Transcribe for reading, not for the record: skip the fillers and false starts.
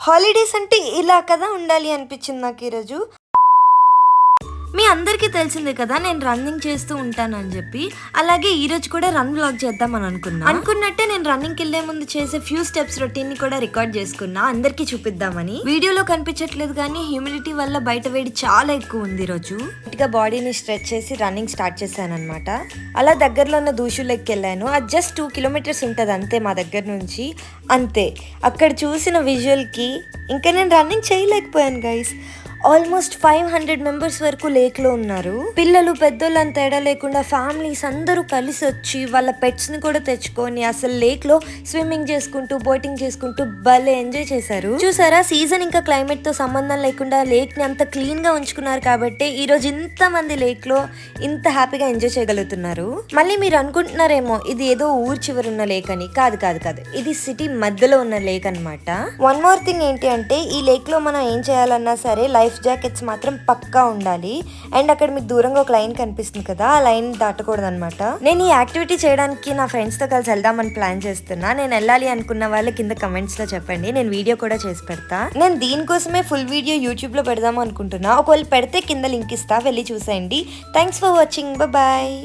Holidays అంటే ఇలా కదా ఉండాలి అనిపించింది నాకు ఈరోజు. మీ అందరికీ తెలిసిందే కదా నేను రన్నింగ్ చేస్తూ ఉంటానని చెప్పి. అలాగే ఈరోజు కూడా రన్ వ్లాగ్ చేద్దామని అనుకున్నట్టే నేను రన్నింగ్కి వెళ్లే ముందు చేసే ఫ్యూ స్టెప్స్ రొటీన్ ని కూడా రికార్డ్ చేసుకున్నా, అందరికీ చూపిద్దామని. వీడియోలో కనిపించట్లేదు కానీ హ్యూమిడిటీ వల్ల బయట వేడి చాలా ఎక్కువ ఉంది ఈరోజు. గట్టిగా బాడీని స్ట్రెచ్ చేసి రన్నింగ్ స్టార్ట్ చేశాను అనమాట. అలా దగ్గరలో ఉన్న దూషులకి వెళ్ళాను. అది జస్ట్ 2 కిలోమీటర్స్ ఉంటుంది అంతే మా దగ్గర నుంచి. అంతే అక్కడ చూసిన విజువల్కి ఇంకా నేను రన్నింగ్ చేయలేకపోయాను గైస్. ఆల్మోస్ట్ 500 మెంబర్స్ వరకు లేక్ లో ఉన్నారు. పిల్లలు పెద్దోళ్ళు అని తేడా లేకుండా ఫ్యామిలీస్ అందరూ కలిసి వచ్చి వాళ్ళ పెట్స్ ని కూడా తెచ్చుకొని అసలు లేక్ లో స్విమ్మింగ్ చేసుకుంటూ బోటింగ్ చేసుకుంటూ భలే ఎంజాయ్ చేశారు. చూసారా, సీజన్ ఇంకా క్లైమేట్ తో సంబంధం లేకుండా లేక్ ని అంత క్లీన్ గా ఉంచుకున్నారు కాబట్టి ఈ రోజు ఇంత మంది లేక్ లో ఇంత హ్యాపీగా ఎంజాయ్ చేయగలుగుతున్నారు. మళ్ళీ మీరు అనుకుంటున్నారేమో ఇది ఏదో ఊరు చివరి ఉన్న లేక్ అని. కాదు కాదు కాదు, ఇది సిటీ మధ్యలో ఉన్న లేక్ అనమాట. వన్ మోర్ థింగ్ ఏంటి అంటే ఈ లేక్ లో మనం ఏం చేయాలన్నా సరే లైఫ్ జాకెట్స్ మాత్రం పక్కా ఉండాలి. అండ్ అక్కడ మీకు దూరంగా ఒక లైన్ కనిపిస్తుంది కదా, ఆ లైన్ దాటకూడదు అనమాట. నేను ఈ యాక్టివిటీ చేయడానికి నా ఫ్రెండ్స్ తో కలిసి వెళ్దామని ప్లాన్ చేస్తున్నా. నేను వెళ్ళాలి అనుకున్న వాళ్ళు కింద కమెంట్స్ లో చెప్పండి, నేను వీడియో కూడా చేసి పెడతా. నేను దీనికోసమే ఫుల్ వీడియో యూట్యూబ్ లో పెడదాం అనుకుంటున్నా. ఒకవేళ పెడితే కింద లింక్ ఇస్తా, వెళ్ళి చూసేయండి. Thanks for watching, bye.